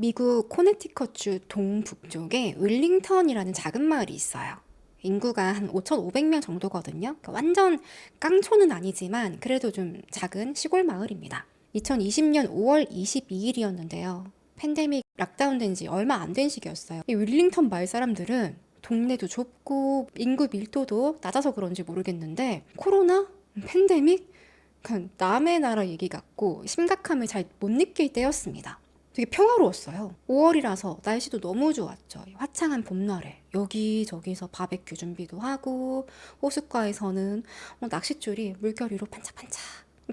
미국 코네티컷주 동북쪽에 윌링턴이라는 작은 마을이 있어요. 인구가 한 5,500명 정도거든요. 그러니까 완전 깡촌은 아니지만 그래도 좀 작은 시골 마을입니다. 2020년 5월 22일이었는데요. 팬데믹 락다운 된 지 얼마 안 된 시기였어요. 이 윌링턴 마을 사람들은 동네도 좁고 인구 밀도도 낮아서 그런지 모르겠는데 코로나? 팬데믹? 그냥 남의 나라 얘기 같고 심각함을 잘 못 느낄 때였습니다. 되게 평화로웠어요. 5월이라서 날씨도 너무 좋았죠. 화창한 봄날에 여기저기서 바베큐 준비도 하고 호숫가에서는 낚싯줄이 물결위로 반짝반짝.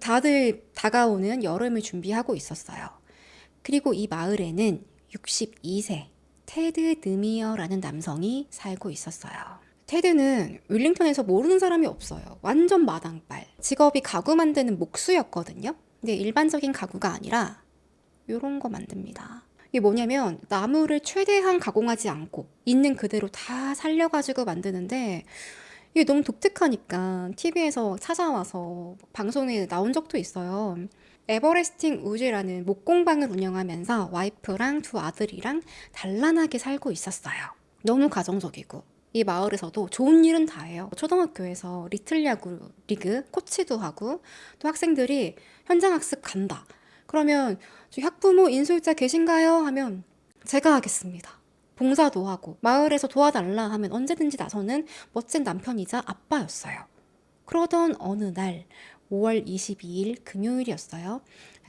다들 다가오는 여름을 준비하고 있었어요. 그리고 이 마을에는 62세 테드 드미어라는 남성이 살고 있었어요. 테드는 윌링턴에서 모르는 사람이 없어요. 완전 마당발. 직업이 가구 만드는 목수였거든요. 근데 일반적인 가구가 아니라 이런 거 만듭니다. 이게 뭐냐면 나무를 최대한 가공하지 않고 있는 그대로 다 살려가지고 만드는데 이게 너무 독특하니까 TV에서 찾아와서 방송에 나온 적도 있어요. 에버레스팅 우즈라는 목공방을 운영하면서 와이프랑 두 아들이랑 단란하게 살고 있었어요. 너무 가정적이고 이 마을에서도 좋은 일은 다 해요. 초등학교에서 리틀 야구 리그 코치도 하고 또 학생들이 현장 학습 간다. 그러면 저 학부모 인솔자 계신가요? 하면 제가 하겠습니다. 봉사도 하고 마을에서 도와달라 하면 언제든지 나서는 멋진 남편이자 아빠였어요. 그러던 어느 날 5월 22일 금요일이었어요.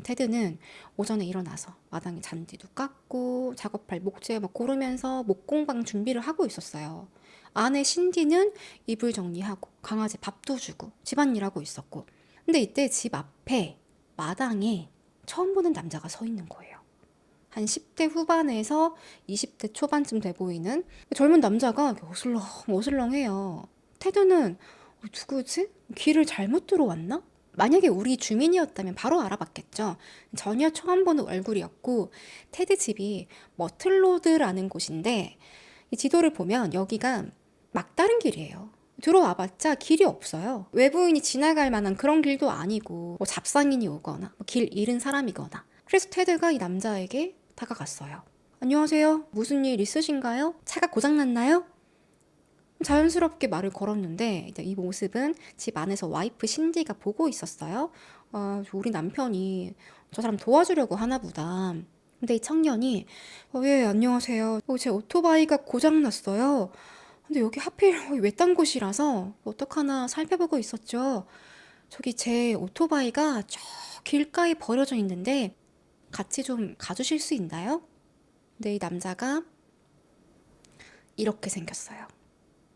테드는 오전에 일어나서 마당에 잔디도 깎고 작업할 목재 막 고르면서 목공방 준비를 하고 있었어요. 아내 신디는 이불 정리하고 강아지 밥도 주고 집안일하고 있었고 근데 이때 집 앞에 마당에 처음 보는 남자가 서 있는 거예요. 한 10대 후반에서 20대 초반쯤 돼 보이는 젊은 남자가 어슬렁어슬렁해요. 테드는 누구지? 길을 잘못 들어왔나? 만약에 우리 주민이었다면 바로 알아봤겠죠. 전혀 처음 보는 얼굴이었고 테드 집이 머틀로드라는 곳인데 이 지도를 보면 여기가 막다른 길이에요. 들어와봤자 길이 없어요. 외부인이 지나갈 만한 그런 길도 아니고 뭐 잡상인이 오거나 길 잃은 사람이거나. 그래서 테드가 이 남자에게 다가갔어요. 안녕하세요. 무슨 일 있으신가요? 차가 고장났나요? 자연스럽게 말을 걸었는데 이제 이 모습은 집 안에서 와이프 신디가 보고 있었어요. 우리 남편이 저 사람 도와주려고 하나 보다. 근데 이 청년이 예, 안녕하세요. 제 오토바이가 고장났어요. 근데 여기 하필 외딴 곳이라서 어떡하나 살펴보고 있었죠. 저기 제 오토바이가 저 길가에 버려져 있는데 같이 좀 가주실 수 있나요? 근데 이 남자가 이렇게 생겼어요.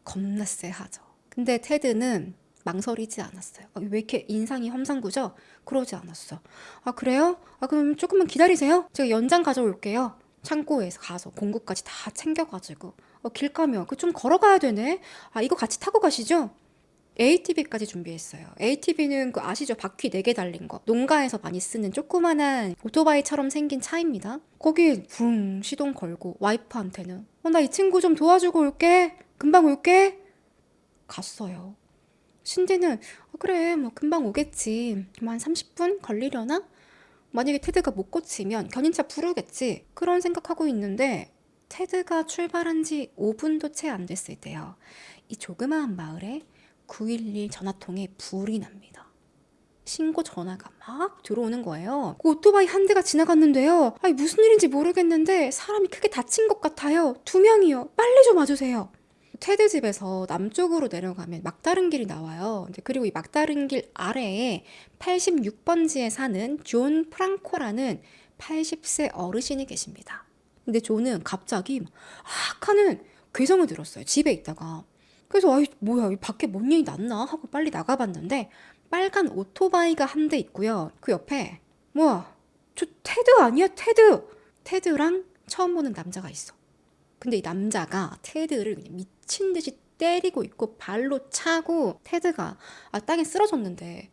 겁나 쎄하죠. 근데 테드는 망설이지 않았어요. 왜 이렇게 인상이 험상구죠? 그러지 않았어. 아, 그래요? 아, 그럼 조금만 기다리세요. 제가 연장 가져올게요. 창고에서 가서 공구까지 다 챙겨가지고 길 가면 그 좀 걸어가야 되네. 아, 이거 같이 타고 가시죠? ATV까지 준비했어요. ATV는 그 아시죠? 바퀴 4개 달린 거. 농가에서 많이 쓰는 조그만한 오토바이처럼 생긴 차입니다. 거기 붕 시동 걸고 와이프한테는 나 이 친구 좀 도와주고 올게. 금방 올게. 갔어요. 신디는 그래 뭐 금방 오겠지. 뭐 한 30분 걸리려나? 만약에 테드가 못 고치면 견인차 부르겠지. 그런 생각하고 있는데 테드가 출발한 지 5분도 채 안 됐을 때요. 이 조그마한 마을에 911 전화통에 불이 납니다. 신고 전화가 막 들어오는 거예요. 그 오토바이 한 대가 지나갔는데요. 아니 무슨 일인지 모르겠는데 사람이 크게 다친 것 같아요. 2명이요. 빨리 좀 와주세요. 테드 집에서 남쪽으로 내려가면 막다른 길이 나와요. 그리고 이 막다른 길 아래에 86번지에 사는 존 프랑코라는 80세 어르신이 계십니다. 근데 존은 갑자기 악 하는 괴성을 들었어요. 집에 있다가. 그래서 아이 뭐야 이 밖에 뭔 일이 났나 하고 빨리 나가봤는데 빨간 오토바이가 한 대 있고요. 그 옆에 뭐야 저 테드 아니야 테드. 테드랑 처음 보는 남자가 있어. 근데 이 남자가 테드를 그냥 미친 듯이 때리고 있고 발로 차고 테드가 땅에 쓰러졌는데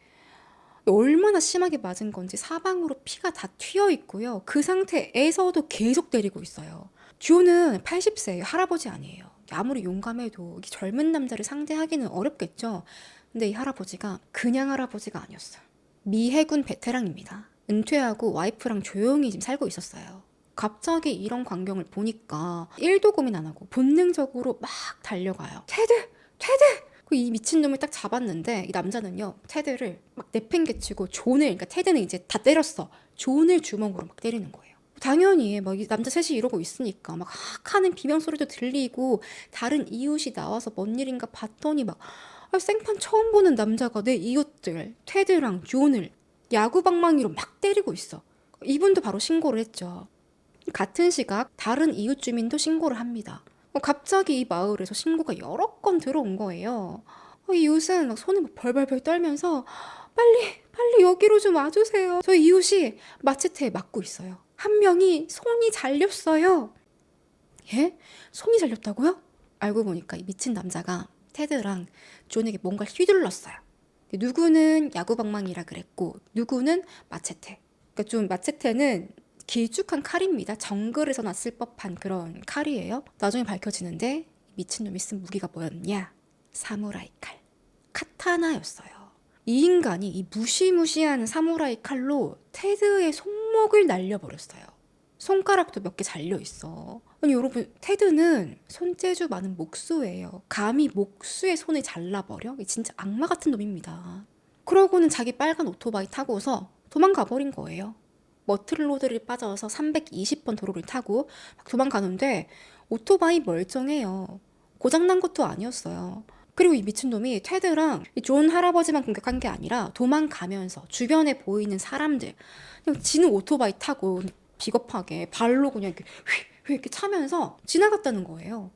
얼마나 심하게 맞은 건지 사방으로 피가 다 튀어 있고요. 그 상태에서도 계속 때리고 있어요. 듀오는 80세예요. 할아버지 아니에요. 아무리 용감해도 젊은 남자를 상대하기는 어렵겠죠. 근데 이 할아버지가 그냥 할아버지가 아니었어요. 미 해군 베테랑입니다. 은퇴하고 와이프랑 조용히 지금 살고 있었어요. 갑자기 이런 광경을 보니까 1도 고민 안 하고 본능적으로 막 달려가요. 테드! 테드! 이 미친놈을 딱 잡았는데 이 남자는요 테드를 막 내팽개치고 존을, 그러니까 테드는 이제 다 때렸어. 존을 주먹으로 막 때리는 거예요. 당연히 막 이 남자 셋이 이러고 있으니까 막 하는 비명 소리도 들리고 다른 이웃이 나와서 뭔 일인가 봤더니 막 생판 처음 보는 남자가 내 이웃들 테드랑 존을 야구방망이로 막 때리고 있어. 이분도 바로 신고를 했죠. 같은 시각 다른 이웃 주민도 신고를 합니다. 갑자기 이 마을에서 신고가 여러 건 들어온 거예요. 이 이웃은 막 손을 막 벌벌벌 떨면서 빨리 여기로 좀 와주세요. 저희 이웃이 마체테에 맞고 있어요. 한 명이 손이 잘렸어요. 예? 손이 잘렸다고요? 알고 보니까 이 미친 남자가 테드랑 존에게 뭔가를 휘둘렀어요. 누구는 야구방망이라 그랬고 누구는 마체테. 그러니까 좀 마체테는 길쭉한 칼입니다. 정글에서 났을 법한 그런 칼이에요. 나중에 밝혀지는데 미친놈이 쓴 무기가 뭐였냐? 사무라이 칼. 카타나였어요. 이 인간이 이 무시무시한 사무라이 칼로 테드의 손목을 날려버렸어요. 손가락도 몇 개 잘려있어. 아니 여러분, 테드는 손재주 많은 목수예요. 감히 목수의 손을 잘라버려? 진짜 악마 같은 놈입니다. 그러고는 자기 빨간 오토바이 타고서 도망가 버린 거예요. 머틀로드를 빠져서 320번 도로를 타고 막 도망가는데 오토바이 멀쩡해요. 고장난 것도 아니었어요. 그리고 이 미친놈이 테드랑 존 할아버지만 공격한 게 아니라 도망가면서 주변에 보이는 사람들, 그냥 지는 오토바이 타고 비겁하게 발로 그냥 이렇게 휙 이렇게 차면서 지나갔다는 거예요.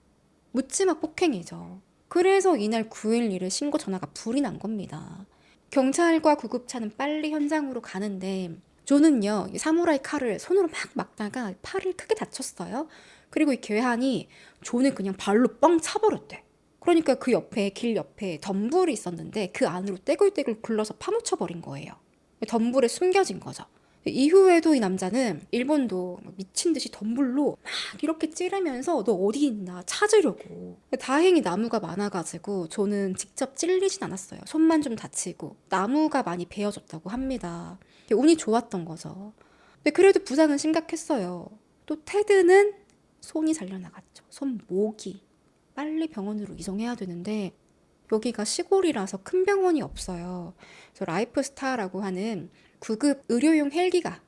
묻지마 폭행이죠. 그래서 이날 911 신고 전화가 불이 난 겁니다. 경찰과 구급차는 빨리 현장으로 가는데 존은요 이 사무라이 칼을 손으로 막 막다가 팔을 크게 다쳤어요. 그리고 이 괴한이 존을 그냥 발로 뻥 차버렸대. 그러니까 그 옆에, 길 옆에 덤불이 있었는데 그 안으로 떼굴떼굴 굴러서 파묻혀버린 거예요. 덤불에 숨겨진 거죠. 이후에도 이 남자는 일본도 미친 듯이 덤불로 막 이렇게 찌르면서 너 어디 있나 찾으려고. 다행히 나무가 많아가지고 저는 직접 찔리진 않았어요. 손만 좀 다치고 나무가 많이 베어졌다고 합니다. 운이 좋았던 거죠. 근데 그래도 부상은 심각했어요. 또 테드는 손이 잘려나갔죠. 손목이. 빨리 병원으로 이송해야 되는데 여기가 시골이라서 큰 병원이 없어요. 그래서 라이프스타라고 하는 구급 의료용 헬기가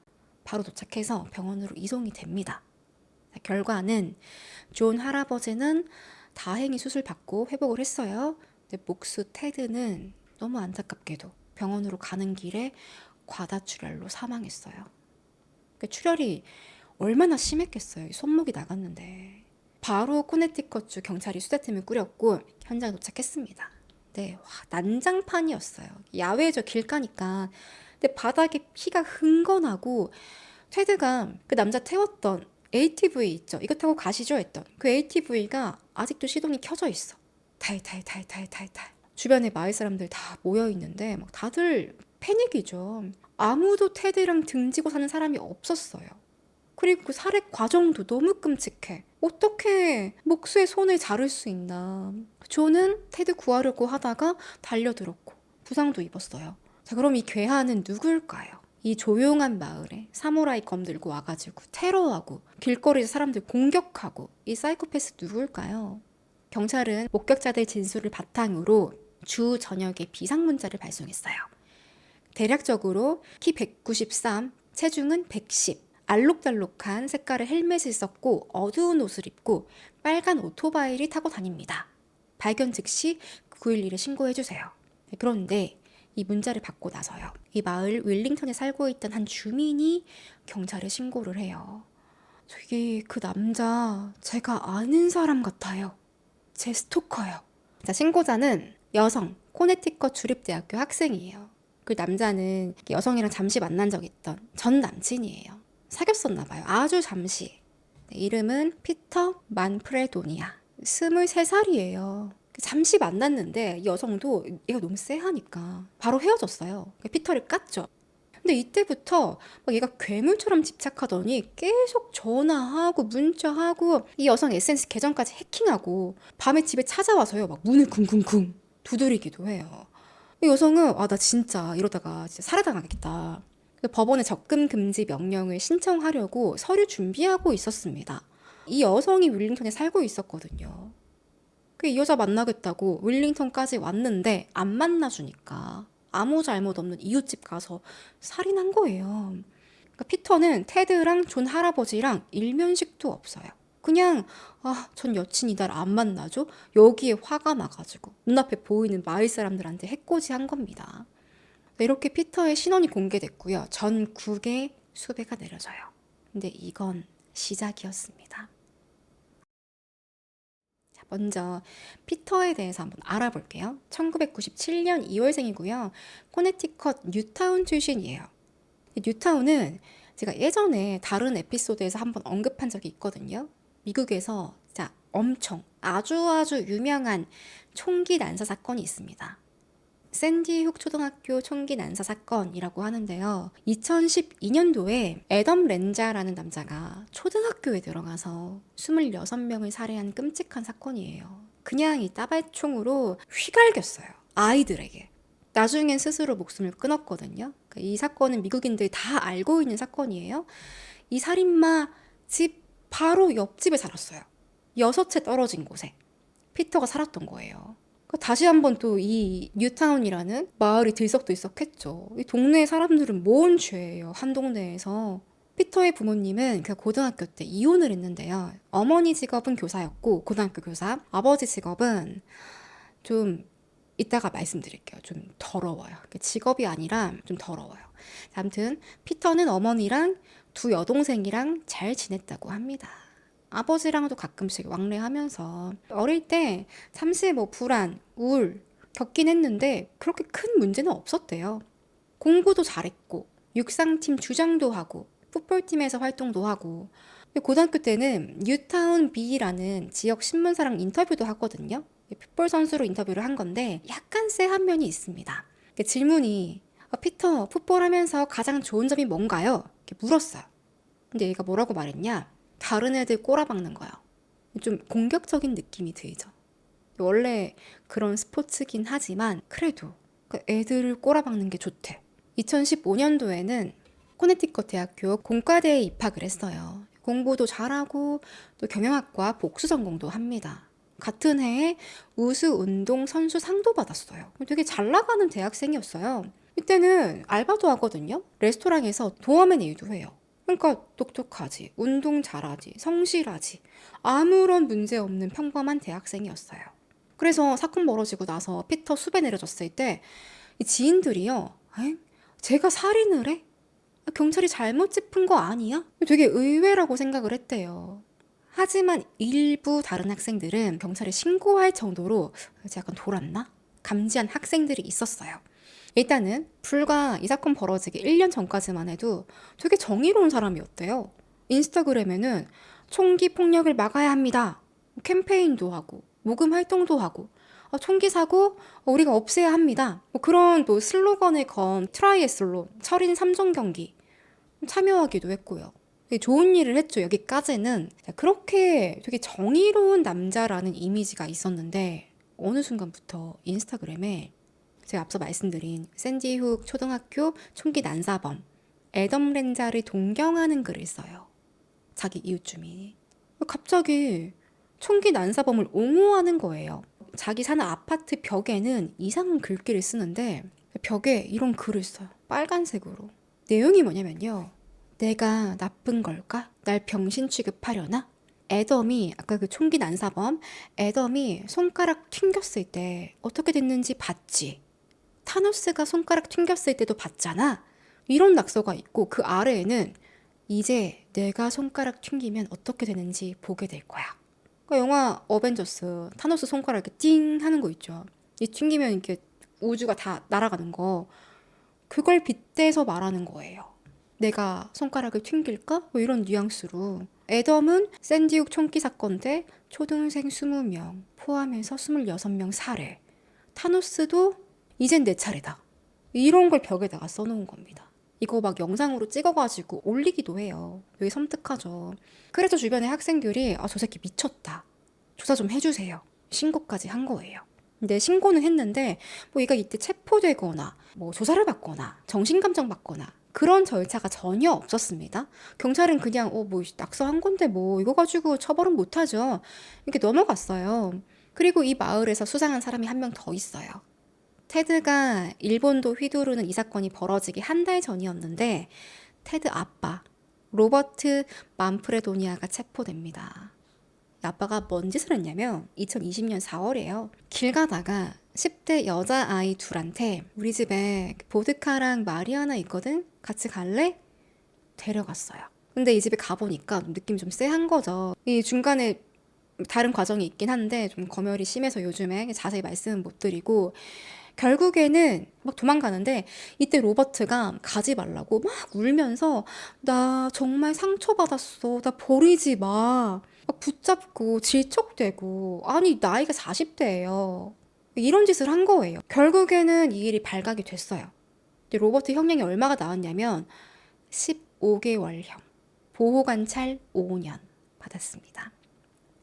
바로 도착해서 병원으로 이송이 됩니다. 결과는 존 할아버지는 다행히 수술받고 회복을 했어요. 근데 목수 테드는 너무 안타깝게도 병원으로 가는 길에 과다출혈로 사망했어요. 그러니까 출혈이 얼마나 심했겠어요. 손목이 나갔는데. 바로 코네티컷주 경찰이 수사팀을 꾸렸고 현장에 도착했습니다. 네, 와, 난장판이었어요. 야외죠, 길가니까. 근데 바닥에 피가 흥건하고 테드가 그 남자 태웠던 ATV 있죠. 이거 타고 가시죠 했던 그 ATV가 아직도 시동이 켜져 있어. 탈. 주변에 마을 사람들 다 모여 있는데 막 다들 패닉이죠. 아무도 테드랑 등지고 사는 사람이 없었어요. 그리고 그 살해 과정도 너무 끔찍해. 어떻게 목수의 손을 자를 수 있나. 존은 테드 구하려고 하다가 달려들었고 부상도 입었어요. 자, 그럼 이 괴한은 누굴까요? 이 조용한 마을에 사무라이 검 들고 와가지고 테러하고 길거리에서 사람들 공격하고 이 사이코패스 누굴까요? 경찰은 목격자들 진술을 바탕으로 주 저녁에 비상 문자를 발송했어요. 대략적으로 키 193, 체중은 110, 알록달록한 색깔의 헬멧을 썼고 어두운 옷을 입고 빨간 오토바이를 타고 다닙니다. 발견 즉시 911에 신고해주세요. 그런데 이 문자를 받고 나서요. 이 마을 윌링턴에 살고 있던 한 주민이 경찰에 신고를 해요. 저기 그 남자 제가 아는 사람 같아요. 제 스토커요. 자, 신고자는 여성, 코네티컷 주립대학교 학생이에요. 그 남자는 여성이랑 잠시 만난 적 있던 전 남친이에요. 사귀었었나 봐요. 아주 잠시. 이름은 피터 만프레도니아. 23살이에요. 잠시 만났는데 여성도 얘가 너무 쎄하니까 바로 헤어졌어요. 피터를 깠죠. 근데 이때부터 막 얘가 괴물처럼 집착하더니 계속 전화하고 문자하고 이 여성 SNS 계정까지 해킹하고 밤에 집에 찾아와서요. 막 문을 쿵쿵쿵 두드리기도 해요. 이 여성은 나 진짜 이러다가 진짜 살해당하겠다. 법원에 접근 금지 명령을 신청하려고 서류 준비하고 있었습니다. 이 여성이 윌링턴에 살고 있었거든요. 이 여자 만나겠다고 윌링턴까지 왔는데 안 만나주니까 아무 잘못 없는 이웃집 가서 살인한 거예요. 그러니까 피터는 테드랑 존 할아버지랑 일면식도 없어요. 그냥 전 여친이 날 안 만나줘? 여기에 화가 나가지고 눈앞에 보이는 마을 사람들한테 해코지한 겁니다. 이렇게 피터의 신원이 공개됐고요. 전국에 수배가 내려져요. 근데 이건 시작이었습니다. 먼저 피터에 대해서 한번 알아볼게요. 1997년 2월생이고요. 코네티컷 뉴타운 출신이에요. 뉴타운은 제가 예전에 다른 에피소드에서 한번 언급한 적이 있거든요. 미국에서 진짜 엄청 아주 유명한 총기 난사 사건이 있습니다. 샌디 훅 초등학교 총기 난사 사건이라고 하는데요. 2012년도에 애덤 렌자라는 남자가 초등학교에 들어가서 26명을 살해한 끔찍한 사건이에요. 그냥 이 따발총으로 휘갈겼어요. 아이들에게. 나중엔 스스로 목숨을 끊었거든요. 이 사건은 미국인들이 다 알고 있는 사건이에요. 이 살인마 집 바로 옆집에 살았어요. 6채 떨어진 곳에 피터가 살았던 거예요. 다시 한번 또 이 뉴타운이라는 마을이 들썩들썩했죠. 이 동네 사람들은 뭔 죄예요, 한 동네에서. 피터의 부모님은 그 고등학교 때 이혼을 했는데요. 어머니 직업은 교사였고 고등학교 교사, 아버지 직업은 좀 이따가 말씀드릴게요. 좀 더러워요. 직업이 아니라 좀 더러워요. 아무튼 피터는 어머니랑 두 여동생이랑 잘 지냈다고 합니다. 아버지랑도 가끔씩 왕래하면서 어릴 때 잠시 불안, 우울 겪긴 했는데 그렇게 큰 문제는 없었대요. 공부도 잘했고 육상팀 주장도 하고 풋볼팀에서 활동도 하고 고등학교 때는 뉴타운 B라는 지역 신문사랑 인터뷰도 하거든요. 풋볼 선수로 인터뷰를 한 건데 약간 쎄한 면이 있습니다. 질문이 피터, 풋볼 하면서 가장 좋은 점이 뭔가요? 이렇게 물었어요. 근데 얘가 뭐라고 말했냐? 다른 애들 꼬라박는 거야. 좀 공격적인 느낌이 들죠. 원래 그런 스포츠긴 하지만 그래도 애들을 꼬라박는 게 좋대. 2015년도에는 코네티컷 대학교 공과대에 입학을 했어요. 공부도 잘하고 또 경영학과 복수 전공도 합니다. 같은 해에 우수 운동 선수 상도 받았어요. 되게 잘 나가는 대학생이었어요. 이때는 알바도 하거든요. 레스토랑에서 도어맨 일도 해요. 그러니까 똑똑하지, 운동 잘하지, 성실하지, 아무런 문제 없는 평범한 대학생이었어요. 그래서 사건 벌어지고 나서 피터 수배 내려졌을 때 이 지인들이요, 제가 살인을 해? 경찰이 잘못 짚은 거 아니야? 되게 의외라고 생각을 했대요. 하지만 일부 다른 학생들은 경찰에 신고할 정도로 약간 돌았나? 감지한 학생들이 있었어요. 일단은 불과 이 사건 벌어지기 1년 전까지만 해도 되게 정의로운 사람이었대요. 인스타그램에는 총기 폭력을 막아야 합니다. 캠페인도 하고 모금 활동도 하고 총기 사고 우리가 없애야 합니다. 그런 슬로건을 건 트라이애슬론, 철인 3종 경기 참여하기도 했고요. 좋은 일을 했죠. 여기까지는 그렇게 되게 정의로운 남자라는 이미지가 있었는데 어느 순간부터 인스타그램에 제가 앞서 말씀드린 샌디 훅 초등학교 총기 난사범 애덤 렌자를 동경하는 글을 써요. 자기 이웃 주민이. 갑자기 총기 난사범을 옹호하는 거예요. 자기 사는 아파트 벽에는 이상한 글귀를 쓰는데 벽에 이런 글을 써요. 빨간색으로. 내용이 뭐냐면요. 내가 나쁜 걸까? 날 병신 취급하려나? 애덤이 아까 그 총기 난사범 애덤이 손가락 튕겼을 때 어떻게 됐는지 봤지? 타노스가 손가락 튕겼을 때도 봤잖아. 이런 낙서가 있고 그 아래에는 이제 내가 손가락 튕기면 어떻게 되는지 보게 될 거야. 그러니까 영화 어벤져스 타노스 손가락 이렇게 띵 하는 거 있죠. 이 튕기면 이렇게 우주가 다 날아가는 거. 그걸 빗대서 말하는 거예요. 내가 손가락을 튕길까? 이런 뉘앙스로. 애덤은 샌디욱 총기 사건 때 초등생 20명 포함해서 26명 살해. 타노스도 이젠 내 차례다. 이런 걸 벽에다가 써놓은 겁니다. 이거 막 영상으로 찍어가지고 올리기도 해요. 되게 섬뜩하죠. 그래서 주변에 학생들이 저 새끼 미쳤다. 조사 좀 해주세요. 신고까지 한 거예요. 근데 신고는 했는데 얘가 이때 체포되거나 조사를 받거나 정신감정 받거나 그런 절차가 전혀 없었습니다. 경찰은 그냥 뭐 낙서한 건데 뭐 이거 가지고 처벌은 못하죠. 이렇게 넘어갔어요. 그리고 이 마을에서 수상한 사람이 한 명 더 있어요. 테드가 일본도 휘두르는 이 사건이 벌어지기 한 달 전이었는데 테드 아빠 로버트 만프레도니아가 체포됩니다. 아빠가 뭔 짓을 했냐면 2020년 4월이에요. 길 가다가 10대 여자아이 둘한테 우리 집에 보드카랑 마리아나 있거든? 같이 갈래? 데려갔어요. 근데 이 집에 가보니까 느낌이 좀 쎄한 거죠. 이 중간에 다른 과정이 있긴 한데 좀 검열이 심해서 요즘에 자세히 말씀은 못 드리고 결국에는 막 도망가는데 이때 로버트가 가지 말라고 막 울면서 나 정말 상처받았어. 나 버리지 마. 막 붙잡고 질척대고 아니 나이가 40대예요. 이런 짓을 한 거예요. 결국에는 이 일이 발각이 됐어요. 근데 로버트 형량이 얼마가 나왔냐면 15개월형, 보호관찰 5년 받았습니다.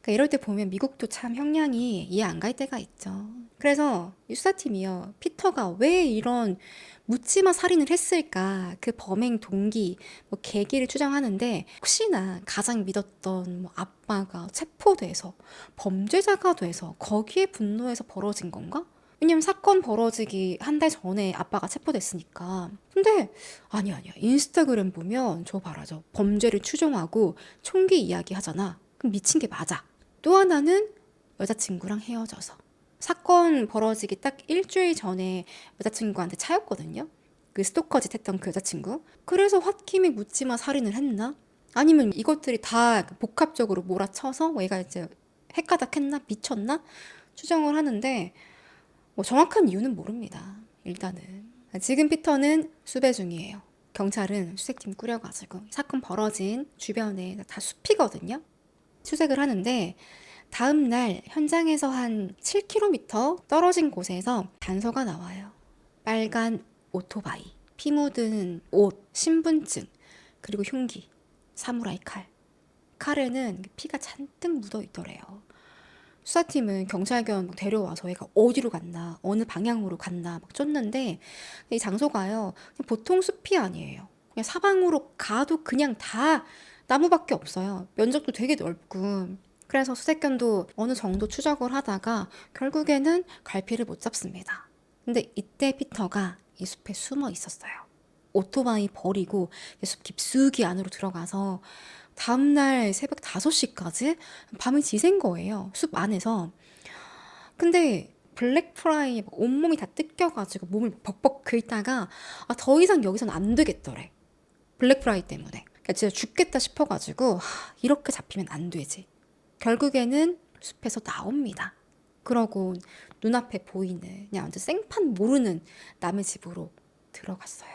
그러니까 이럴 때 보면 미국도 참 형량이 이해 안 갈 때가 있죠. 그래서 이 수사팀이요, 피터가 왜 이런 묻지마 살인을 했을까, 그 범행 동기, 뭐 계기를 추정하는데 혹시나 가장 믿었던 뭐 아빠가 체포돼서 범죄자가 돼서 거기에 분노해서 벌어진 건가? 왜냐면 사건 벌어지기 한 달 전에 아빠가 체포됐으니까. 근데 아니야. 인스타그램 보면 저 봐라. 저 범죄를 추종하고 총기 이야기 하잖아. 그럼 미친 게 맞아. 또 하나는 여자친구랑 헤어져서. 사건 벌어지기 딱 일주일 전에 여자친구한테 차였거든요. 그 스토커짓 했던 그 여자친구. 그래서 홧김에 묻지마 살인을 했나? 아니면 이것들이 다 복합적으로 몰아쳐서 얘가 이제 헷가닥했나? 미쳤나? 추정을 하는데 뭐 정확한 이유는 모릅니다. 일단은. 지금 피터는 수배 중이에요. 경찰은 수색팀 꾸려가지고 사건 벌어진 주변에 다 숲이거든요. 수색을 하는데 다음 날 현장에서 한 7km 떨어진 곳에서 단서가 나와요. 빨간 오토바이, 피 묻은 옷, 신분증, 그리고 흉기, 사무라이 칼. 칼에는 피가 잔뜩 묻어 있더래요. 수사팀은 경찰견 데려와서 얘가 어디로 갔나, 어느 방향으로 갔나 막 쫓는데 이 장소가요, 그냥 보통 숲이 아니에요. 그냥 사방으로 가도 그냥 다 나무밖에 없어요. 면적도 되게 넓고. 그래서 수색견도 어느 정도 추적을 하다가 결국에는 갈피를 못 잡습니다. 근데 이때 피터가 이 숲에 숨어 있었어요. 오토바이 버리고 숲 깊숙이 안으로 들어가서 다음날 새벽 5시까지 밤을 지샌 거예요. 숲 안에서. 근데 블랙프라이 온몸이 다 뜯겨가지고 몸을 벅벅 긁다가 더 이상 여기선 안 되겠더래. 블랙프라이 때문에. 그러니까 진짜 죽겠다 싶어가지고 이렇게 잡히면 안 되지. 결국에는 숲에서 나옵니다. 그러고 눈앞에 보이는 그냥 완전 생판 모르는 남의 집으로 들어갔어요.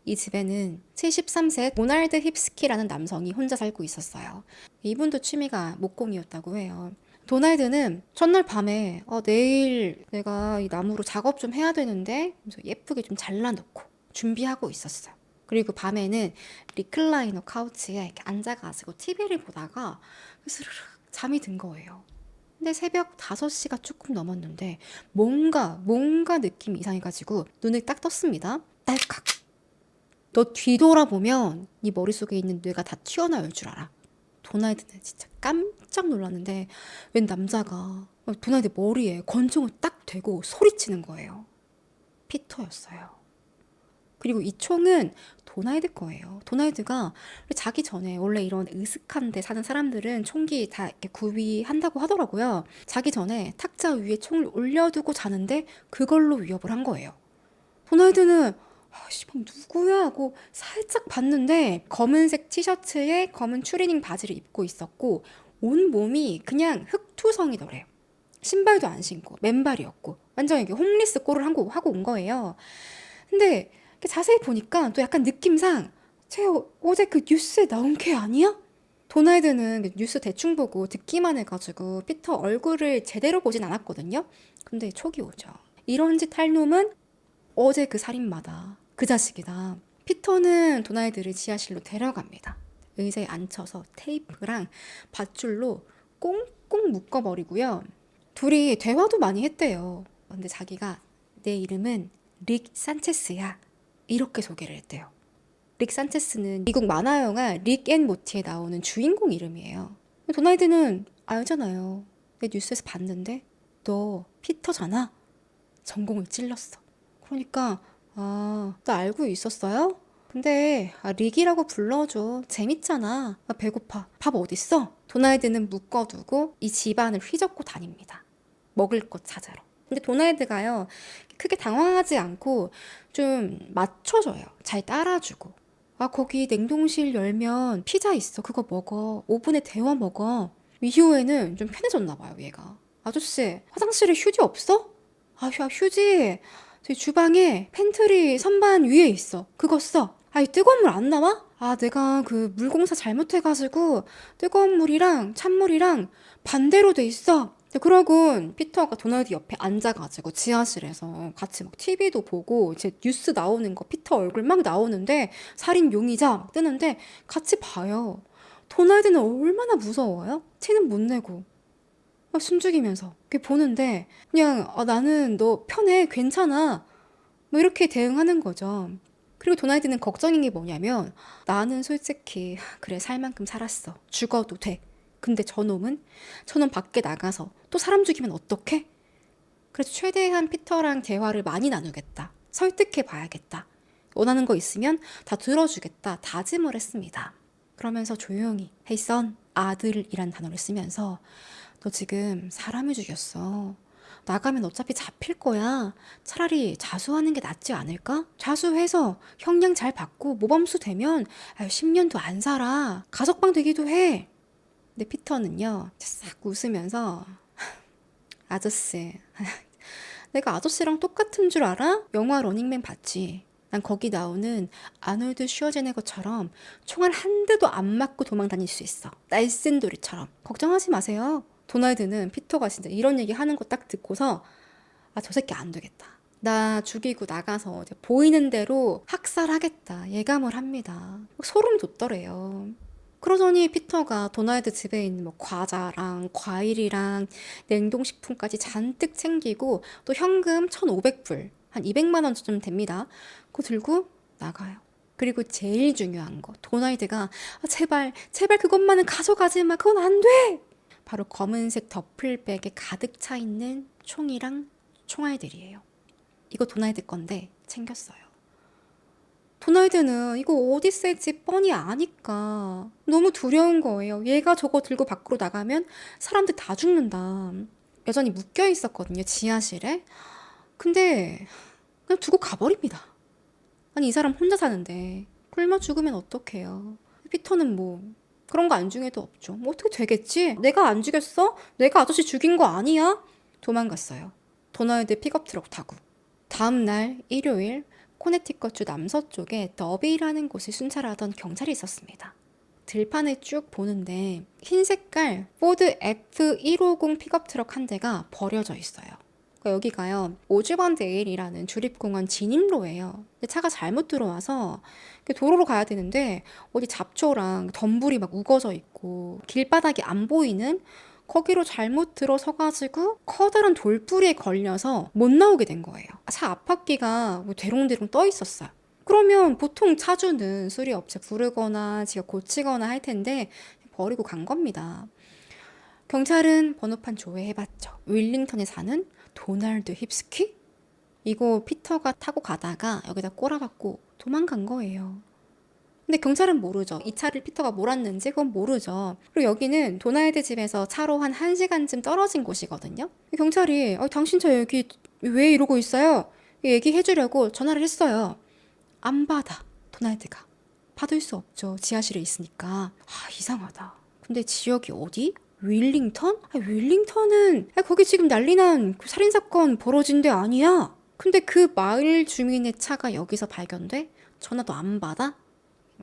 이 집에는 73세 도널드 힙스키라는 남성이 혼자 살고 있었어요. 이분도 취미가 목공이었다고 해요. 도널드는 첫날 밤에 내일 내가 이 나무로 작업 좀 해야 되는데 그래서 예쁘게 좀 잘라놓고 준비하고 있었어요. 그리고 밤에는 리클라이너 카우치에 이렇게 앉아가지고 TV를 보다가 스르륵 잠이 든 거예요. 근데 새벽 5시가 조금 넘었는데 뭔가 느낌이 이상해가지고 눈을 딱 떴습니다. 딸깍. 너 뒤돌아보면 네 머릿속에 있는 뇌가 다 튀어나올 줄 알아. 도날드는 진짜 깜짝 놀랐는데 웬 남자가 도날드 머리에 권총을 딱 대고 소리치는 거예요. 피터였어요. 그리고 이 총은 도날드 거예요. 도날드가 자기 전에 원래 이런 으슥한 데 사는 사람들은 총기 다 이렇게 구비한다고 하더라고요. 자기 전에 탁자 위에 총을 올려두고 자는데 그걸로 위협을 한 거예요. 도날드는 씨발 누구야 하고 살짝 봤는데 검은색 티셔츠에 검은 추리닝 바지를 입고 있었고 온 몸이 그냥 흑투성이더래요. 신발도 안 신고 맨발이었고 완전 이게 홈리스 꼴을 하고 온 거예요. 근데 자세히 보니까 또 약간 느낌상 쟤 어제 그 뉴스에 나온 걔 아니야? 도날드는 뉴스 대충 보고 듣기만 해가지고 피터 얼굴을 제대로 보진 않았거든요. 근데 촉이 오죠. 이런 짓 할 놈은 어제 그 살인마다. 그 자식이다. 피터는 도날드를 지하실로 데려갑니다. 의자에 앉혀서 테이프랑 밧줄로 꽁꽁 묶어버리고요. 둘이 대화도 많이 했대요. 근데 자기가 내 이름은 릭 산체스야. 이렇게 소개를 했대요. 릭 산체스는 미국 만화 영화 릭 앤 모티에 나오는 주인공 이름이에요. 도나이드는 알잖아요. 내 뉴스에서 봤는데 너 피터잖아. 전공을 찔렀어. 그러니까 나 알고 있었어요? 근데 릭이라고 불러줘. 재밌잖아. 나 배고파. 밥 어딨어? 도나이드는 묶어두고 이 집안을 휘젓고 다닙니다. 먹을 것 찾으러. 근데 도나이드가요, 크게 당황하지 않고 좀 맞춰줘요. 잘 따라주고. 거기 냉동실 열면 피자 있어. 그거 먹어. 오븐에 데워 먹어. 이후에는 좀 편해졌나 봐요, 얘가. 아저씨, 화장실에 휴지 없어? 휴지. 저희 주방에 팬트리 선반 위에 있어. 그거 써. 이 뜨거운 물 안 나와? 내가 그 물공사 잘못해가지고 뜨거운 물이랑 찬물이랑 반대로 돼 있어. 그러곤 피터가 도널드 옆에 앉아가지고 지하실에서 같이 막 TV도 보고 이제 뉴스 나오는 거 피터 얼굴 막 나오는데 살인 용의자 막 뜨는데 같이 봐요. 도널드는 얼마나 무서워요? 티는 못 내고 숨죽이면서 그게 보는데 그냥 나는 너 편해 괜찮아 뭐 이렇게 대응하는 거죠. 그리고 도널드는 걱정인 게 뭐냐면 나는 솔직히 그래 살 만큼 살았어 죽어도 돼. 근데 저놈 밖에 나가서 또 사람 죽이면 어떡해? 그래서 최대한 피터랑 대화를 많이 나누겠다. 설득해 봐야겠다. 원하는 거 있으면 다 들어주겠다. 다짐을 했습니다. 그러면서 조용히 Hey son, 아들이란 단어를 쓰면서 너 지금 사람을 죽였어. 나가면 어차피 잡힐 거야. 차라리 자수하는 게 낫지 않을까? 자수해서 형량 잘 받고 모범수 되면 10년도 안 살아. 가석방 되기도 해. 근데 피터는요, 싹 웃으면서 아저씨, 내가 아저씨랑 똑같은 줄 알아? 영화 러닝맨 봤지? 난 거기 나오는 아놀드 슈워제네거처럼 총알 한 대도 안 맞고 도망 다닐 수 있어. 날쌘돌이처럼. 걱정하지 마세요. 도널드는 피터가 진짜 이런 얘기 하는 거 딱 듣고서 저 새끼 안 되겠다. 나 죽이고 나가서 이제 보이는 대로 학살하겠다 예감을 합니다. 소름 돋더래요. 그러더니 피터가 도널드 집에 있는 뭐 과자랑 과일이랑 냉동식품까지 잔뜩 챙기고 또 현금 1,500불, 한 200만 원쯤 됩니다. 그거 들고 나가요. 그리고 제일 중요한 거, 도널드가 제발 그것만은 가져가지 마. 그건 안 돼. 바로 검은색 더플백에 가득 차 있는 총이랑 총알들이에요. 이거 도널드 건데 챙겼어요. 도널드는 이거 어디 쓸지 뻔히 아니까 너무 두려운 거예요. 얘가 저거 들고 밖으로 나가면 사람들 다 죽는다. 여전히 묶여 있었거든요, 지하실에. 근데 그냥 두고 가버립니다. 아니 이 사람 혼자 사는데 굶어 죽으면 어떡해요. 피터는 뭐 그런 거 안중에도 없죠. 뭐 어떻게 되겠지? 내가 안 죽였어? 내가 아저씨 죽인 거 아니야? 도망갔어요. 도널드 픽업 트럭 타고. 다음 날 일요일 코네티컷주 남서쪽에 더비라는 곳을 순찰하던 경찰이 있었습니다. 들판을 쭉 보는데 흰 색깔 포드 F150 픽업 트럭 한 대가 버려져 있어요. 여기가요, 오즈번데일이라는 주립공원 진입로예요. 근데 차가 잘못 들어와서 도로로 가야 되는데 어디 잡초랑 덤불이 막 우거져 있고 길바닥이 안 보이는 거기로 잘못 들어서가지고 커다란 돌뿌리에 걸려서 못 나오게 된 거예요. 차 앞바퀴가 뭐 대롱대롱 떠 있었어요. 그러면 보통 차주는 수리업체 부르거나 지가 고치거나 할 텐데 버리고 간 겁니다. 경찰은 번호판 조회해봤죠. 윌링턴에 사는 도널드 힙스키? 이거 피터가 타고 가다가 여기다 꼬라박고 도망간 거예요. 근데 경찰은 모르죠. 이 차를 피터가 몰았는지 그건 모르죠. 그리고 여기는 도널드 집에서 차로 한 1시간쯤 떨어진 곳이거든요. 경찰이 당신 차 여기 왜 이러고 있어요? 얘기해 주려고 전화를 했어요. 안 받아, 도널드가. 받을 수 없죠. 지하실에 있으니까. 이상하다. 근데 지역이 어디? 윌링턴? 윌링턴은 거기 지금 난리난 그 살인사건 벌어진 데 아니야? 근데 그 마을 주민의 차가 여기서 발견돼? 전화도 안 받아?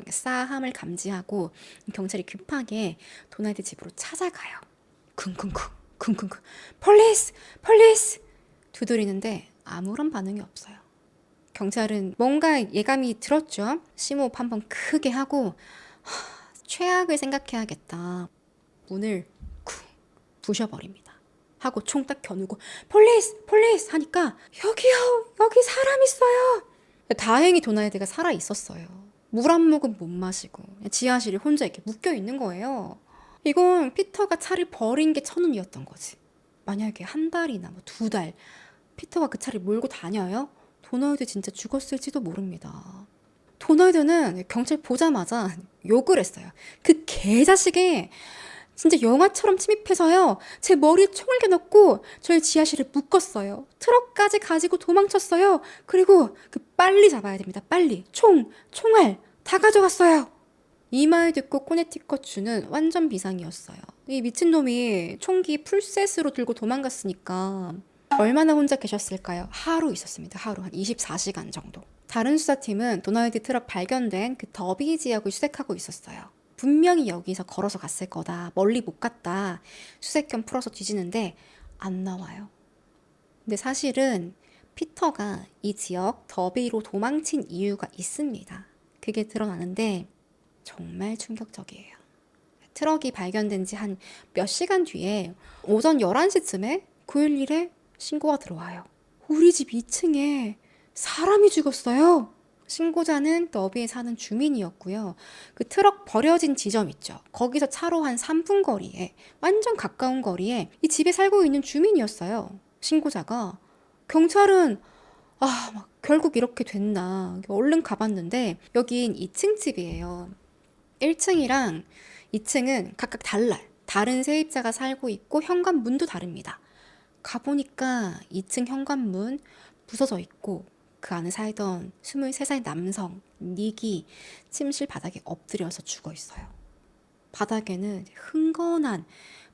싸함을 감지하고 경찰이 급하게 도널드 집으로 찾아가요. 쿵쿵쿵 폴리스 두드리는데 아무런 반응이 없어요. 경찰은 뭔가 예감이 들었죠. 심호흡 한번 크게 하고 최악을 생각해야겠다. 문을 부셔버립니다. 하고 총 딱 겨누고 폴리스 하니까 여기요, 여기 사람 있어요. 다행히 도널드가 살아 있었어요. 물 한 모금 못 마시고 지하실에 혼자 이렇게 묶여 있는 거예요. 이건 피터가 차를 버린 게 천운이었던 거지. 만약에 한 달이나 뭐 두 달 피터가 그 차를 몰고 다녀요? 도널드 진짜 죽었을지도 모릅니다. 도널드는 경찰 보자마자 욕을 했어요. 그 개자식이 진짜 영화처럼 침입해서요. 제 머리에 총을 겨넣고 저희 지하실에 묶었어요. 트럭까지 가지고 도망쳤어요. 그리고 그 빨리 잡아야 됩니다. 빨리. 총알 다 가져갔어요. 이 말 듣고 코네티컷 주는 완전 비상이었어요. 이 미친놈이 총기 풀셋으로 들고 도망갔으니까 얼마나 혼자 계셨을까요? 하루 있었습니다. 하루 한 24시간 정도. 다른 수사팀은 도널드 트럭 발견된 그 더비 지역을 수색하고 있었어요. 분명히 여기서 걸어서 갔을 거다. 멀리 못 갔다. 수색견 풀어서 뒤지는데 안 나와요. 근데 사실은 피터가 이 지역 더비로 도망친 이유가 있습니다. 그게 드러나는데 정말 충격적이에요. 트럭이 발견된 지 한 몇 시간 뒤에 오전 11시쯤에 911에 신고가 들어와요. 우리 집 2층에 사람이 죽었어요. 신고자는 더비에 사는 주민이었고요. 그 트럭 버려진 지점 있죠. 거기서 차로 한 3분 거리에, 완전 가까운 거리에 이 집에 살고 있는 주민이었어요. 신고자가. 경찰은 막 결국 이렇게 됐나. 얼른 가봤는데 여긴 2층 집이에요. 1층이랑 2층은 각각 달라요. 다른 세입자가 살고 있고 현관문도 다릅니다. 가보니까 2층 현관문 부서져 있고 그 안에 살던 23살 남성 닉이 침실 바닥에 엎드려서 죽어 있어요. 바닥에는 흥건한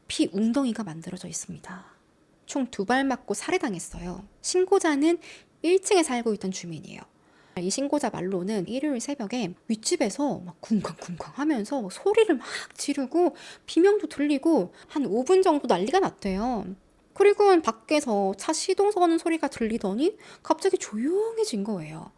피 웅덩이가 만들어져 있습니다. 총 2발 맞고 살해당했어요. 신고자는 1층에 살고 있던 주민이에요. 이 신고자 말로는 일요일 새벽에 윗집에서 막 쿵쾅쿵쾅 하면서 소리를 막 지르고 비명도 들리고 한 5분 정도 난리가 났대요. 그리고 밖에서 차 시동 거는 소리가 들리더니 갑자기 조용해진 거예요.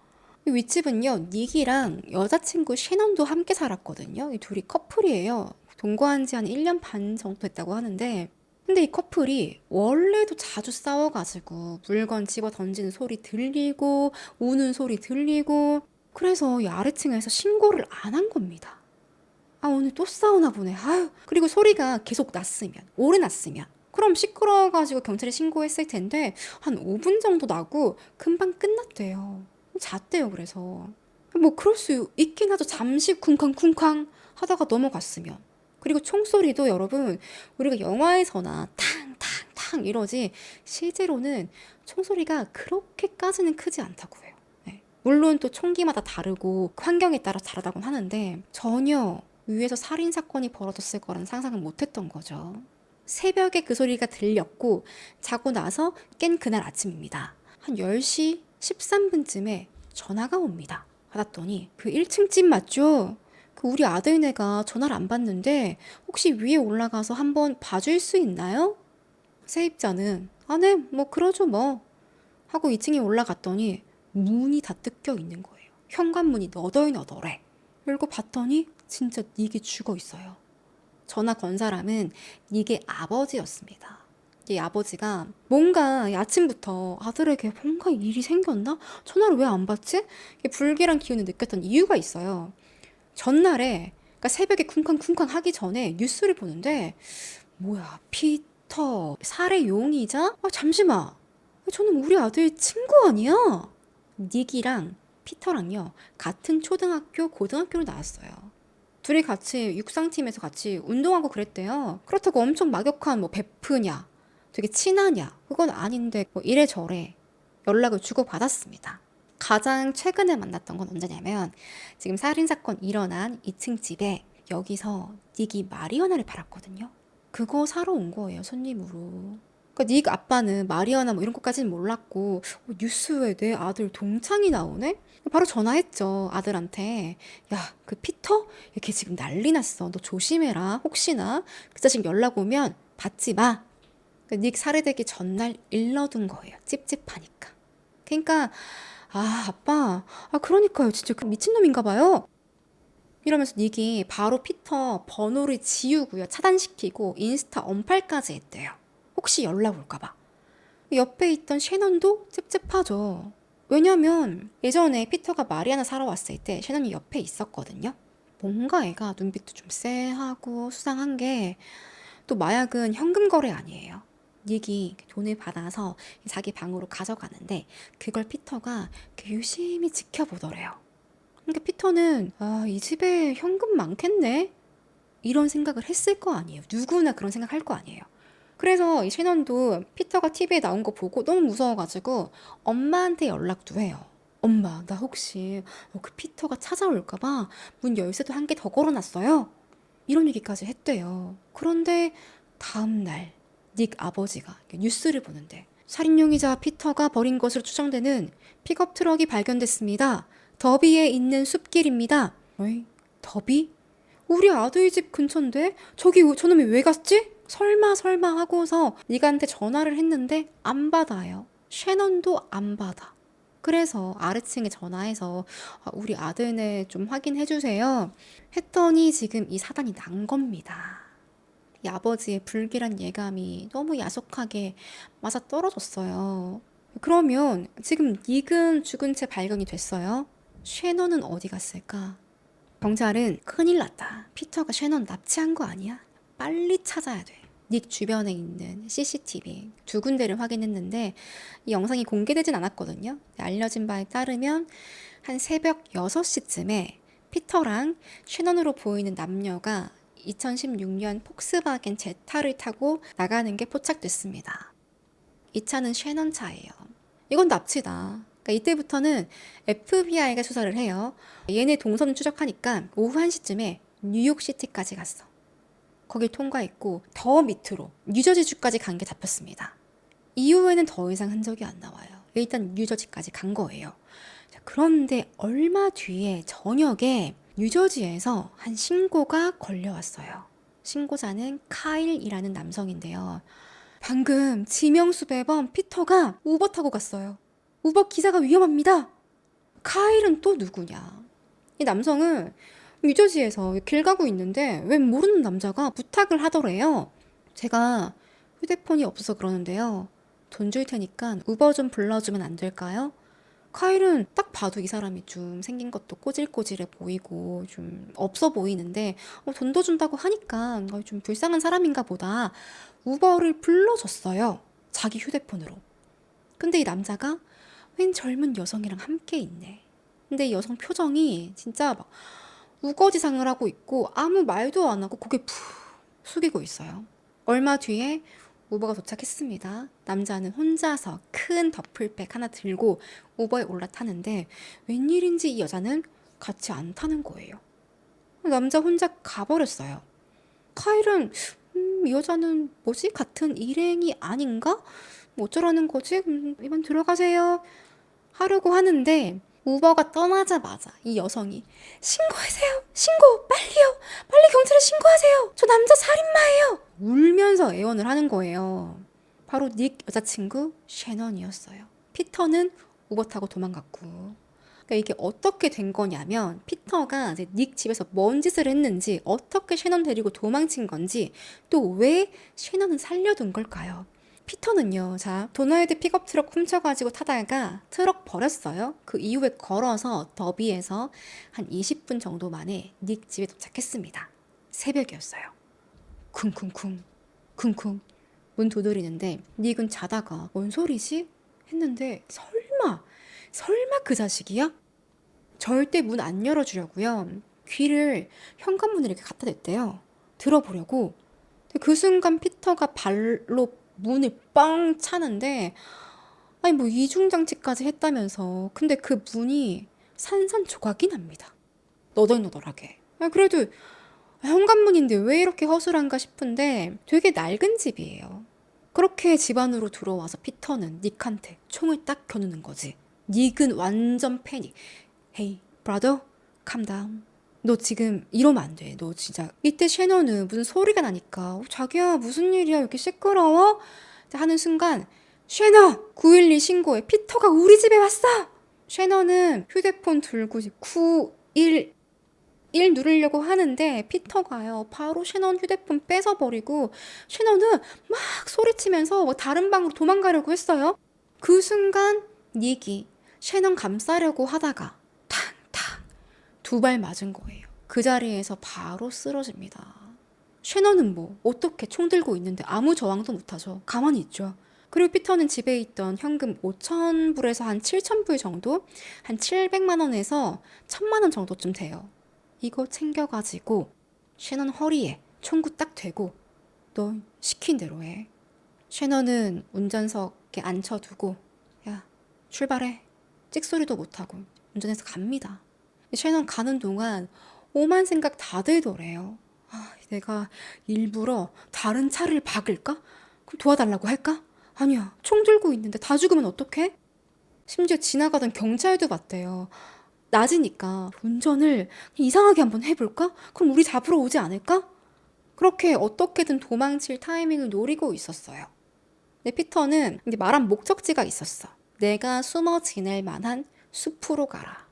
이 윗집은요, 닉이랑 여자친구 셰넌도 함께 살았거든요. 이 둘이 커플이에요. 동거한 지 한 1년 반 정도 됐다고 하는데 근데 이 커플이 원래도 자주 싸워가지고 물건 집어 던지는 소리 들리고 우는 소리 들리고 그래서 이 아래층에서 신고를 안 한 겁니다. 오늘 또 싸우나 보네. 그리고 소리가 계속 났으면 오래 났으면 그럼 시끄러워가지고 경찰에 신고했을 텐데 한 5분 정도 나고 금방 끝났대요. 잤대요. 그래서 뭐 그럴 수 있긴 하죠. 잠시 쿵쾅쿵쾅 하다가 넘어갔으면. 그리고 총소리도 여러분 우리가 영화에서나 탕탕탕 이러지 실제로는 총소리가 그렇게까지는 크지 않다고 해요. 네. 물론 또 총기마다 다르고 환경에 따라 다르다고는 하는데 전혀 위에서 살인사건이 벌어졌을 거라는 상상은 못했던 거죠. 새벽에 그 소리가 들렸고 자고 나서 깬 그날 아침입니다. 한 10시 13분쯤에 전화가 옵니다. 받았더니 그 1층 집 맞죠? 그 우리 아들네가 전화를 안 받는데 혹시 위에 올라가서 한번 봐줄 수 있나요? 세입자는 네, 뭐 그러죠 뭐 하고 2층에 올라갔더니 문이 다 뜯겨 있는 거예요. 현관문이 너덜너덜해. 열고 봤더니 진짜 닉이 죽어 있어요. 전화 건 사람은 닉의 아버지였습니다. 이 아버지가 뭔가 아침부터 아들에게 뭔가 일이 생겼나? 전화를 왜 안 받지? 불길한 기운을 느꼈던 이유가 있어요. 전날에 그러니까 새벽에 쿵쾅쿵쾅 하기 전에 뉴스를 보는데 뭐야 피터 살해 용의자? 잠시만 저는 우리 아들 친구 아니야? 닉이랑 피터랑요 같은 초등학교 고등학교를 나왔어요. 둘이 같이 육상팀에서 같이 운동하고 그랬대요. 그렇다고 엄청 막역한 뭐 베프냐 되게 친하냐 그건 아닌데 뭐 이래저래 연락을 주고받았습니다. 가장 최근에 만났던 건 언제냐면 지금 살인사건 일어난 2층 집에 여기서 닉이 마리화나를 팔았거든요. 그거 사러 온 거예요, 손님으로. 그러니까 닉 아빠는 마리화나 뭐 이런 것까지는 몰랐고 뉴스에 내 아들 동창이 나오네? 바로 전화했죠, 아들한테. 야, 그 피터? 걔 지금 난리 났어. 너 조심해라. 혹시나 그 자식 연락 오면 받지 마. 그러니까 닉 살해되기 전날 일러둔 거예요. 찝찝하니까. 그러니까 아빠. 그러니까요. 진짜 그 미친놈인가 봐요. 이러면서 닉이 바로 피터 번호를 지우고요. 차단시키고 인스타 언팔까지 했대요. 혹시 연락 올까 봐. 옆에 있던 셰넌도 찝찝하죠. 왜냐면 예전에 피터가 마리아나 사러 왔을 때 셰넌이 옆에 있었거든요. 뭔가 애가 눈빛도 좀 쎄하고 수상한 게, 또 마약은 현금 거래 아니에요. 닉이 돈을 받아서 자기 방으로 가져가는데 그걸 피터가 유심히 지켜보더래요. 그러니까 피터는 이 집에 현금 많겠네? 이런 생각을 했을 거 아니에요. 누구나 그런 생각할 거 아니에요. 그래서 이 셰넌도 피터가 TV에 나온 거 보고 너무 무서워가지고 엄마한테 연락도 해요. 엄마, 나 혹시 그 피터가 찾아올까 봐 문 열쇠도 한 개 더 걸어놨어요. 이런 얘기까지 했대요. 그런데 다음날 닉 아버지가 뉴스를 보는데 살인용의자 피터가 버린 것으로 추정되는 픽업 트럭이 발견됐습니다. 더비에 있는 숲길입니다. 어이? 더비? 우리 아들 집 근처인데 저기 저놈이 왜 갔지? 설마 하고서 닉한테 전화를 했는데 안 받아요. 셰넌도 안 받아. 그래서 아래층에 전화해서 우리 아들네 좀 확인해 주세요. 했더니 지금 이 사단이 난 겁니다. 이 아버지의 불길한 예감이 너무 야속하게 맞아떨어졌어요. 그러면 지금 닉은 죽은 채 발견이 됐어요. 셰넌은 어디 갔을까? 경찰은 큰일 났다. 피터가 셰넌 납치한 거 아니야? 빨리 찾아야 돼. 닉 주변에 있는 CCTV 두 군데를 확인했는데 이 영상이 공개되진 않았거든요. 알려진 바에 따르면 한 새벽 6시쯤에 피터랑 셰넌으로 보이는 남녀가 2016년 폭스바겐 제타를 타고 나가는 게 포착됐습니다. 이 차는 셰넌 차예요. 이건 납치다. 그러니까 이때부터는 FBI가 수사를 해요. 얘네 동선을 추적하니까 오후 1시쯤에 뉴욕시티까지 갔어. 거길 통과했고 더 밑으로 뉴저지주까지 간 게 잡혔습니다. 이후에는 더 이상 흔적이 안 나와요. 일단 뉴저지까지 간 거예요. 자, 그런데 얼마 뒤에 저녁에 뉴저지에서 한 신고가 걸려왔어요. 신고자는 카일이라는 남성인데요. 방금 지명수배범 피터가 우버 타고 갔어요. 우버 기사가 위험합니다. 카일은 또 누구냐? 이 남성은 뉴저지에서 길 가고 있는데 웬 모르는 남자가 부탁을 하더래요. 제가 휴대폰이 없어서 그러는데요. 돈 줄 테니까 우버 좀 불러주면 안 될까요? 카일은 딱 봐도 이 사람이 좀 생긴 것도 꼬질꼬질해 보이고 좀 없어 보이는데 돈도 준다고 하니까 좀 불쌍한 사람인가 보다. 우버를 불러줬어요. 자기 휴대폰으로. 근데 이 남자가 웬 젊은 여성이랑 함께 있네. 근데 이 여성 표정이 진짜 막 우거지상을 하고 있고 아무 말도 안 하고 고개 푹 숙이고 있어요. 얼마 뒤에 우버가 도착했습니다. 남자는 혼자서 큰 더플백 하나 들고 우버에 올라타는데 웬일인지 이 여자는 같이 안 타는 거예요. 남자 혼자 가버렸어요. 카일은 이 여자는 뭐지? 같은 일행이 아닌가? 뭐 어쩌라는 거지? 이만 들어가세요. 하려고 하는데 우버가 떠나자마자 이 여성이 신고하세요. 신고 빨리요. 빨리 경찰에 신고하세요. 저 남자 살인마예요. 울면서 애원을 하는 거예요. 바로 닉 여자친구 셰넌이었어요. 피터는 우버 타고 도망갔고. 그러니까 이게 어떻게 된 거냐면 피터가 이제 닉 집에서 뭔 짓을 했는지, 어떻게 셰넌 데리고 도망친 건지, 또 왜 셰넌은 살려둔 걸까요? 피터는요, 자, 도널드 픽업 트럭 훔쳐가지고 타다가 트럭 버렸어요. 그 이후에 걸어서 더비에서 한 20분 정도 만에 닉 집에 도착했습니다. 새벽이었어요. 쿵쿵쿵, 쿵쿵. 문 두드리는데 닉은 자다가 뭔 소리지? 했는데 설마 그 자식이야? 절대 문 안 열어주려고요. 귀를 현관문을 이렇게 갖다 댔대요. 들어보려고. 그 순간 피터가 발로 문을 빵 차는데 아니 뭐 이중장치까지 했다면서 근데 그 문이 산산조각이 납니다. 너덜너덜하게. 그래도 현관문인데 왜 이렇게 허술한가 싶은데 되게 낡은 집이에요. 그렇게 집 안으로 들어와서 피터는 닉한테 총을 딱 겨누는 거지. 닉은 완전 패닉. Hey, brother, calm down. 너 지금 이러면 안 돼. 너 진짜. 이때 셰넌은 무슨 소리가 나니까 자기야 무슨 일이야 이렇게 시끄러워? 하는 순간 셰넌 912 신고해. 피터가 우리 집에 왔어. 셰넌은 휴대폰 들고 911 누르려고 하는데 피터가요 바로 셰넌 휴대폰 뺏어버리고 셰넌은 막 소리치면서 다른 방으로 도망가려고 했어요. 그 순간 닉이 셰넌 감싸려고 하다가 탕탕 두 발 맞은 거예요. 그 자리에서 바로 쓰러집니다. 셰넌은 뭐 어떻게 총 들고 있는데 아무 저항도 못하죠. 가만히 있죠. 그리고 피터는 집에 있던 현금 5,000불에서 한 7,000불 정도? 한 700만 원에서 1,000만 원 정도쯤 돼요. 이거 챙겨가지고 셰넌 허리에 총구 딱 대고 너 시킨 대로 해. 셰넌은 운전석에 앉혀두고 야 출발해. 찍소리도 못하고 운전해서 갑니다. 셰넌 가는 동안 오만 생각 다 들더래요. 내가 일부러 다른 차를 박을까? 그럼 도와달라고 할까? 아니야, 총 들고 있는데 다 죽으면 어떡해? 심지어 지나가던 경찰도 봤대요. 낮이니까 운전을 이상하게 한번 해볼까? 그럼 우리 잡으러 오지 않을까? 그렇게 어떻게든 도망칠 타이밍을 노리고 있었어요. 근데 피터는 이제 말한 목적지가 있었어. 내가 숨어 지낼 만한 숲으로 가라.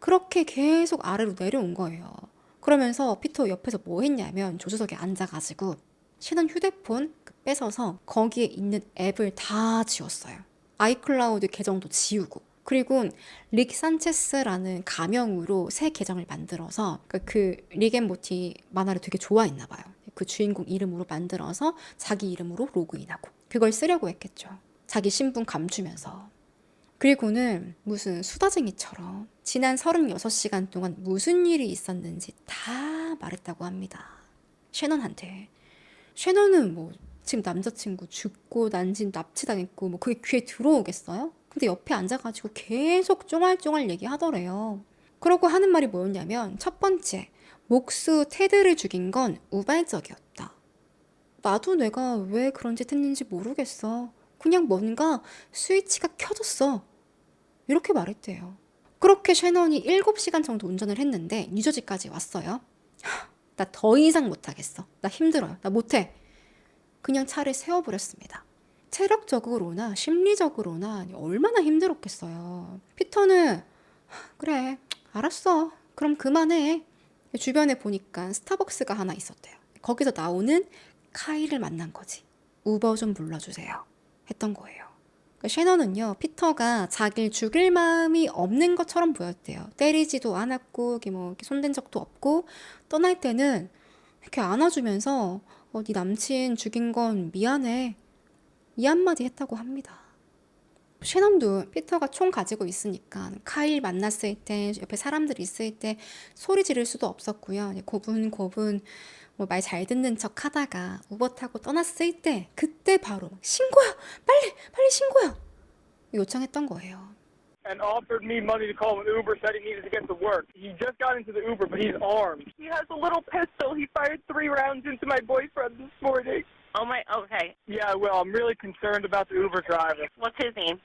그렇게 계속 아래로 내려온 거예요. 그러면서 피터 옆에서 뭐 했냐면 조수석에 앉아가지고 셰넌 휴대폰 뺏어서 거기에 있는 앱을 다 지웠어요. 아이클라우드 계정도 지우고 그리고 릭 산체스라는 가명으로 새 계정을 만들어서 릭 앤 모티 만화를 되게 좋아했나 봐요. 그 주인공 이름으로 만들어서 자기 이름으로 로그인하고 그걸 쓰려고 했겠죠. 자기 신분 감추면서. 그리고는 무슨 수다쟁이처럼 지난 36시간 동안 무슨 일이 있었는지 다 말했다고 합니다. 셰넌한테. 셰넌은 뭐 지금 남자친구 죽고 난진 납치당했고 뭐 그게 귀에 들어오겠어요? 근데 옆에 앉아가지고 계속 쫑알쫑알 얘기하더래요. 그러고 하는 말이 뭐였냐면 첫 번째, 목수 테드를 죽인 건 우발적이었다. 나도 내가 왜 그런 짓 했는지 모르겠어. 그냥 뭔가 스위치가 켜졌어. 이렇게 말했대요. 그렇게 셰넌이 7시간 정도 운전을 했는데 뉴저지까지 왔어요. 나 더 이상 못하겠어. 나 힘들어요. 나 못해. 그냥 차를 세워버렸습니다. 체력적으로나 심리적으로나 얼마나 힘들었겠어요. 피터는 그래 알았어. 그럼 그만해. 주변에 보니까 스타벅스가 하나 있었대요. 거기서 나오는 카이를 만난 거지. 우버 좀 불러주세요. 했던 거예요. 셰넌은요, 피터가 자기를 죽일 마음이 없는 것처럼 보였대요. 때리지도 않았고, 이렇게 손댄 적도 없고, 떠날 때는 이렇게 안아주면서, 네 남친 죽인 건 미안해. 이 한마디 했다고 합니다. 셰넌도 피터가 총 가지고 있으니까 카일 만났을 때, 옆에 사람들 있을 때 소리 지를 수도 없었고요. 고분고분 말 잘 듣는 척 하다가 우버 타고 떠났을 때 그때 바로 신고야! 빨리 신고야! 요청했던 거예요. And offered me money to call an Uber, said he needed to get to work. He just got into the Uber, but he's armed. He has a little pistol. He fired 3 rounds into my boyfriend this morning. Oh my, okay. Yeah, well, I'm really concerned about the Uber driver. What's his name?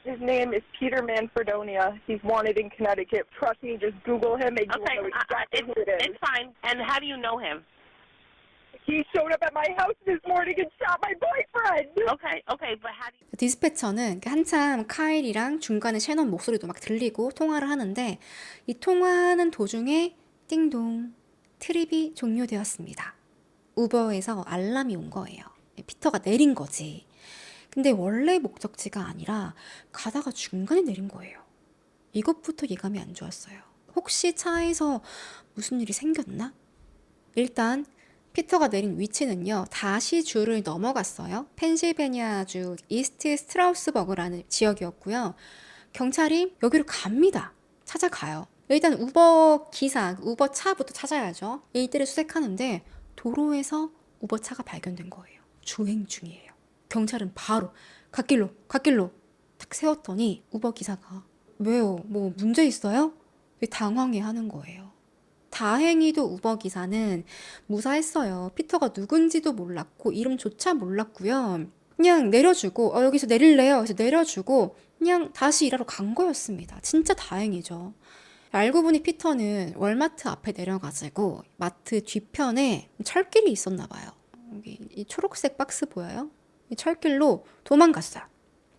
His name is Peter Manfredonia. He's wanted in Connecticut. Trust me, just Google him and you Okay, will know exactly who it is. it's fine. And how do you know him? He showed up at my house this morning and shot my boyfriend! Okay, but how do you... 디스패처는 한참 카일이랑 중간에 셰넌 목소리도 막 들리고 통화를 하는데 이 통화하는 도중에 띵동 트립이 종료되었습니다. 우버에서 알람이 온 거예요. 피터가 내린 거지. 근데 원래 목적지가 아니라 가다가 중간에 내린 거예요. 이것부터 예감이 안 좋았어요. 혹시 차에서 무슨 일이 생겼나? 일단 피터가 내린 위치는요. 다시 주를 넘어갔어요. 펜실베니아주 이스트 스트라우스버그라는 지역이었고요. 경찰이 여기로 갑니다. 찾아가요. 일단 우버 기사, 우버 차부터 찾아야죠. 일대를 수색하는데 도로에서 우버 차가 발견된 거예요. 주행 중이에요. 경찰은 바로 갓길로 탁 세웠더니 우버 기사가 왜요? 뭐 문제 있어요? 당황해 하는 거예요. 다행히도 우버 기사는 무사했어요. 피터가 누군지도 몰랐고 이름조차 몰랐고요. 그냥 내려주고 여기서 내릴래요? 그래서 내려주고 그냥 다시 일하러 간 거였습니다. 진짜 다행이죠. 알고 보니 피터는 월마트 앞에 내려가지고 마트 뒤편에 철길이 있었나 봐요. 여기 이 초록색 박스 보여요? 이 철길로 도망갔어요.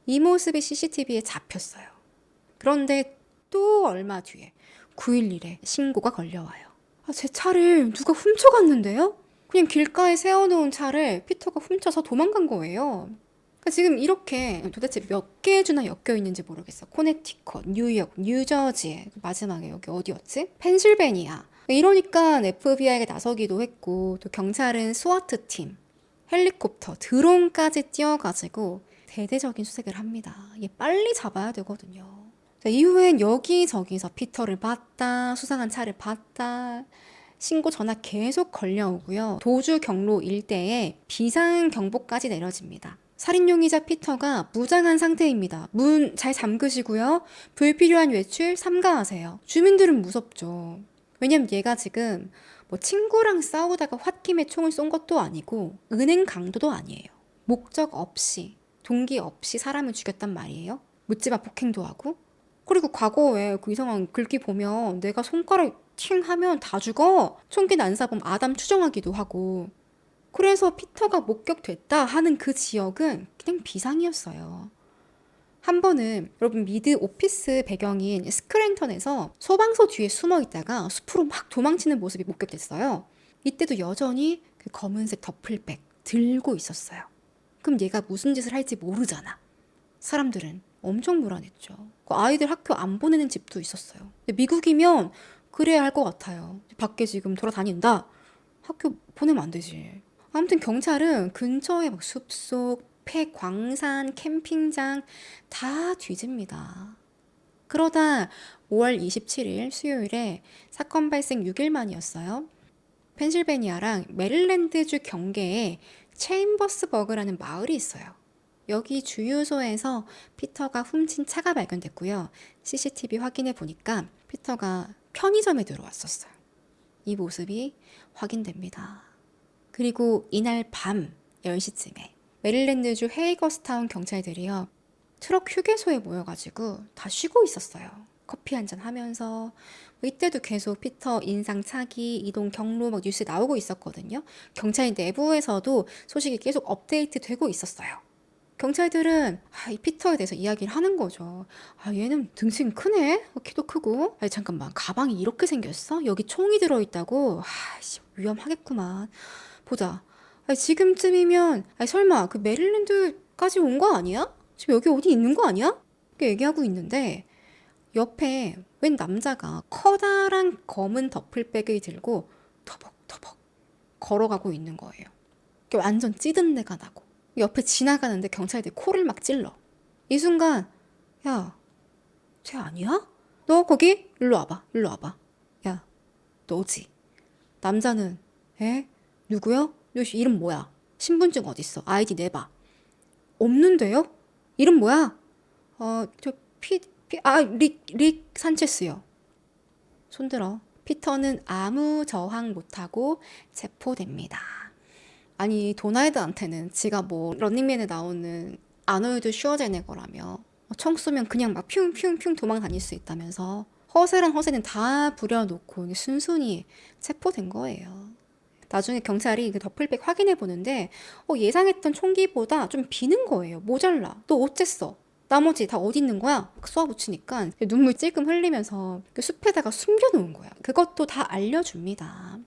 이 모습이 CCTV에 잡혔어요. 그런데 또 얼마 뒤에 911에 신고가 걸려와요. 제 차를 누가 훔쳐갔는데요? 그냥 길가에 세워놓은 차를 피터가 훔쳐서 도망간 거예요. 지금 이렇게 도대체 몇 개의 주나 엮여 있는지 모르겠어. 코네티컷, 뉴욕, 뉴저지, 마지막에 여기 어디였지? 펜실베니아. 이러니까 FBI가 나서기도 했고, 또 경찰은 스와트 팀, 헬리콥터, 드론까지 띄워가지고 대대적인 수색을 합니다. 이게 빨리 잡아야 되거든요. 자, 이후엔 여기저기서 피터를 봤다, 수상한 차를 봤다, 신고 전화 계속 걸려오고요. 도주 경로 일대에 비상 경보까지 내려집니다. 살인 용의자 피터가 무장한 상태입니다. 문 잘 잠그시고요. 불필요한 외출 삼가하세요. 주민들은 무섭죠. 왜냐면 얘가 지금 뭐 친구랑 싸우다가 홧김에 총을 쏜 것도 아니고 은행 강도도 아니에요. 목적 없이, 동기 없이 사람을 죽였단 말이에요. 묻지마 폭행도 하고. 그리고 과거에 그 이상한 글귀 보면 내가 손가락 팅 하면 다 죽어. 총기 난사범 아담 추정하기도 하고. 그래서 피터가 목격됐다 하는 그 지역은 그냥 비상이었어요. 한 번은 여러분 미드 오피스 배경인 스크랜턴에서 소방서 뒤에 숨어 있다가 숲으로 막 도망치는 모습이 목격됐어요. 이때도 여전히 그 검은색 더플백 들고 있었어요. 그럼 얘가 무슨 짓을 할지 모르잖아. 사람들은 엄청 불안했죠. 그 아이들 학교 안 보내는 집도 있었어요. 근데 미국이면 그래야 할 것 같아요. 밖에 지금 돌아다닌다. 학교 보내면 안 되지. 아무튼 경찰은 근처에 막 숲속, 폐광산, 캠핑장 다 뒤집니다. 그러다 5월 27일 수요일에 사건 발생 6일 만이었어요. 펜실베니아랑 메릴랜드주 경계에 체인버스버그라는 마을이 있어요. 여기 주유소에서 피터가 훔친 차가 발견됐고요. CCTV 확인해 보니까 피터가 편의점에 들어왔었어요. 이 모습이 확인됩니다. 그리고 이날 밤 10시쯤에 메릴랜드주 헤이거스타운 경찰들이요. 트럭 휴게소에 모여가지고 다 쉬고 있었어요. 커피 한잔 하면서. 이때도 계속 피터 인상 차기, 이동 경로 막 뉴스에 나오고 있었거든요. 경찰 내부에서도 소식이 계속 업데이트 되고 있었어요. 경찰들은 이 피터에 대해서 이야기를 하는 거죠. 얘는 등치는 크네? 키도 크고. 잠깐만, 가방이 이렇게 생겼어? 여기 총이 들어있다고? 위험하겠구만. 보자. 지금쯤이면 설마 그 메릴랜드까지 온 거 아니야? 지금 여기 어디 있는 거 아니야? 이렇게 얘기하고 있는데 옆에 웬 남자가 커다란 검은 더플백을 들고 터벅터벅 걸어가고 있는 거예요. 완전 찌든 내가 나고. 옆에 지나가는데 경찰들이 코를 막 찔러. 이 순간 야, 쟤 아니야? 너 거기? 일로 와봐. 일로 와봐. 야, 너지. 남자는 에? 누구요? 너 이름 뭐야? 신분증 어딨어? 아이디 내봐. 없는데요? 이름 뭐야? 릭 산체스요. 손들어. 피터는 아무 저항 못하고 체포됩니다. 아니, 도날드한테는 지가 뭐 런닝맨에 나오는 아놀드 슈워제네거라며 총 쏘면 그냥 막 퓨웅퓨웅퓨웅 도망 다닐 수 있다면서 허세란 허세는 다 부려놓고 순순히 체포된 거예요. 나중에 경찰이 그 더플백 확인해 보는데 예상했던 총기보다 좀 비는 거예요. 모자라. 너 어쨌어? 나머지 다 어디 있는 거야? 쏘아붙이니까 눈물 찔끔 흘리면서 그 숲에다가 숨겨놓은 거야. 그것도 다 알려줍니다.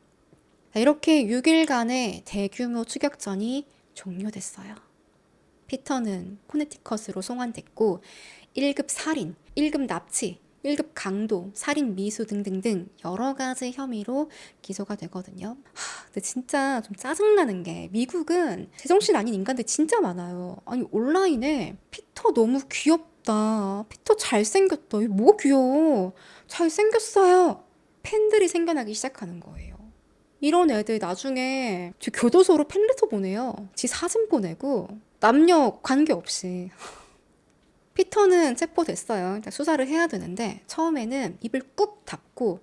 이렇게 6일간의 대규모 추격전이 종료됐어요. 피터는 코네티컷으로 송환됐고 1급 살인, 1급 납치, 1급 강도, 살인 미수 등등등 여러 가지 혐의로 기소가 되거든요. 근데 진짜 좀 짜증나는 게 미국은 제정신 아닌 인간들 진짜 많아요. 아니 온라인에 피터 너무 귀엽다. 피터 잘생겼다. 이거 뭐가 귀여워. 잘생겼어요. 팬들이 생겨나기 시작하는 거예요. 이런 애들 나중에 저 교도소로 팬레터 보내요. 지 사진 보내고 남녀 관계없이. 피터는 체포됐어요. 일단 수사를 해야 되는데 처음에는 입을 꾹 닫고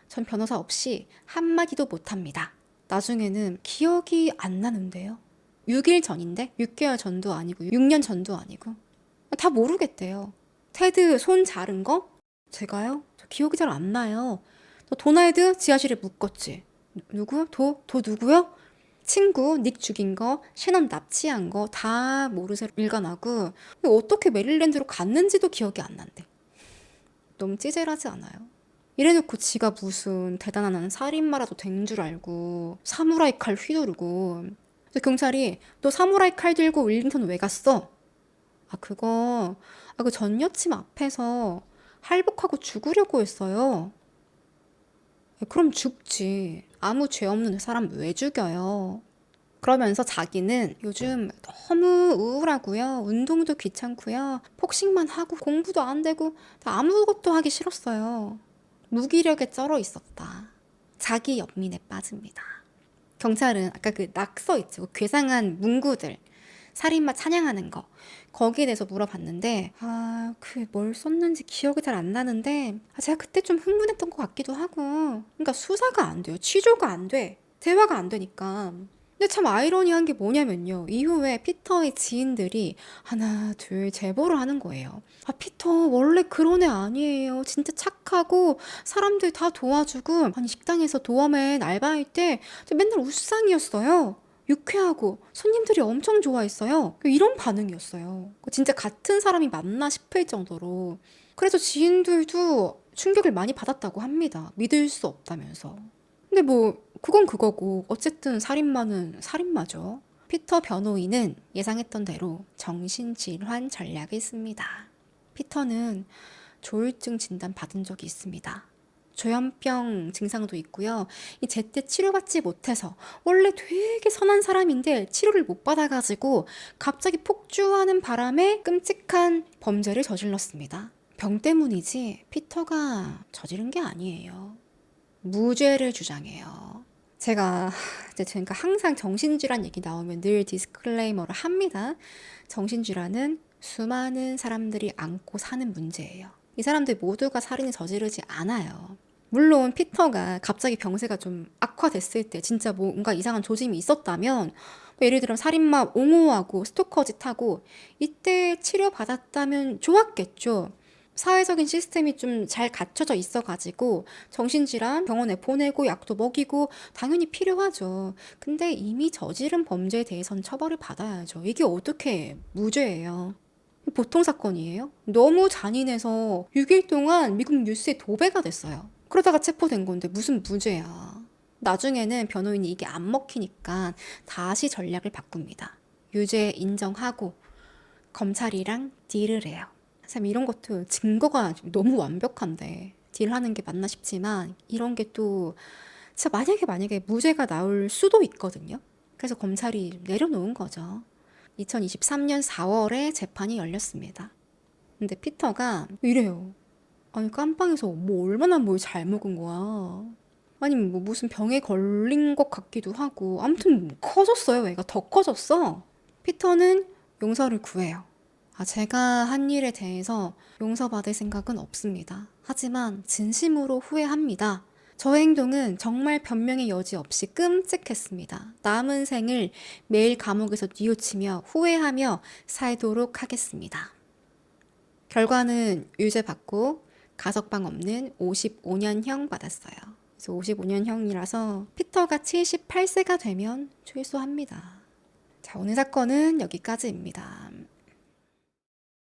전 변호사 없이 한마디도 못합니다. 나중에는 기억이 안 나는데요. 6일 전인데 6개월 전도 아니고 6년 전도 아니고 다 모르겠대요. 테드 손 자른 거? 제가요? 저 기억이 잘 안 나요. 너 도날드 지하실에 묶었지? 누구? 도 누구요? 친구, 닉 죽인 거, 셰넌 납치한 거 다 모르쇠로 일관하고 어떻게 메릴랜드로 갔는지도 기억이 안 난대. 너무 찌질하지 않아요? 이래놓고 지가 무슨 대단한 살인마라도 된 줄 알고 사무라이 칼 휘두르고. 그래서 경찰이 너 사무라이 칼 들고 윌링턴 왜 갔어? 그 전 여친 앞에서 할복하고 죽으려고 했어요. 그럼 죽지. 아무 죄 없는 사람 왜 죽여요? 그러면서 자기는 요즘 너무 우울하고요. 운동도 귀찮고요. 폭식만 하고 공부도 안 되고 아무것도 하기 싫었어요. 무기력에 쩔어 있었다. 자기 연민에 빠집니다. 경찰은 아까 그 낙서 있죠. 괴상한 문구들. 살인마 찬양하는 거. 거기에 대해서 물어봤는데 뭘 썼는지 기억이 잘 안 나는데 제가 그때 좀 흥분했던 것 같기도 하고 그러니까 수사가 안 돼요. 취조가 안 돼. 대화가 안 되니까. 근데 참 아이러니한 게 뭐냐면요. 이후에 피터의 지인들이 하나, 둘 제보를 하는 거예요. 피터 원래 그런 애 아니에요. 진짜 착하고 사람들 다 도와주고 아니 식당에서 도어맨 알바할 때 맨날 웃상이었어요. 유쾌하고 손님들이 엄청 좋아했어요. 이런 반응이었어요. 진짜 같은 사람이 맞나 싶을 정도로. 그래서 지인들도 충격을 많이 받았다고 합니다. 믿을 수 없다면서. 근데 그건 그거고 어쨌든 살인마는 살인마죠. 피터 변호인은 예상했던 대로 정신질환 전략을 씁니다. 피터는 조울증 진단 받은 적이 있습니다. 조현병 증상도 있고요. 제때 치료받지 못해서 원래 되게 선한 사람인데 치료를 못 받아가지고 갑자기 폭주하는 바람에 끔찍한 범죄를 저질렀습니다. 병 때문이지 피터가 저지른 게 아니에요. 무죄를 주장해요. 제가 그러니까 항상 정신질환 얘기 나오면 늘 디스클레이머를 합니다. 정신질환은 수많은 사람들이 안고 사는 문제예요. 이 사람들 모두가 살인을 저지르지 않아요. 물론 피터가 갑자기 병세가 좀 악화됐을 때 진짜 뭔가 이상한 조짐이 있었다면 예를 들어 살인마 옹호하고 스토커 짓하고 이때 치료받았다면 좋았겠죠. 사회적인 시스템이 좀 잘 갖춰져 있어가지고 정신질환 병원에 보내고 약도 먹이고 당연히 필요하죠. 근데 이미 저지른 범죄에 대해서는 처벌을 받아야죠. 이게 어떻게 무죄예요? 보통 사건이에요? 너무 잔인해서 6일 동안 미국 뉴스에 도배가 됐어요. 그러다가 체포된 건데 무슨 무죄야. 나중에는 변호인이 이게 안 먹히니까 다시 전략을 바꿉니다. 유죄 인정하고 검찰이랑 딜을 해요. 참 이런 것도 증거가 너무 완벽한데 딜하는 게 맞나 싶지만 이런 게 또 진짜 만약에 무죄가 나올 수도 있거든요. 그래서 검찰이 내려놓은 거죠. 2023년 4월에 재판이 열렸습니다. 근데 피터가 이래요. 아니 깜빵에서 얼마나 뭘 잘 먹은 거야. 아니면 무슨 병에 걸린 것 같기도 하고 아무튼 커졌어요. 애가 더 커졌어. 피터는 용서를 구해요. 제가 한 일에 대해서 용서받을 생각은 없습니다. 하지만 진심으로 후회합니다. 저 행동은 정말 변명의 여지 없이 끔찍했습니다. 남은 생을 매일 감옥에서 뉘우치며 후회하며 살도록 하겠습니다. 결과는 유죄 받고 가석방 없는 55년형 받았어요. 그래서 55년형이라서 피터가 78세가 되면 출소합니다. 자, 오늘 사건은 여기까지입니다.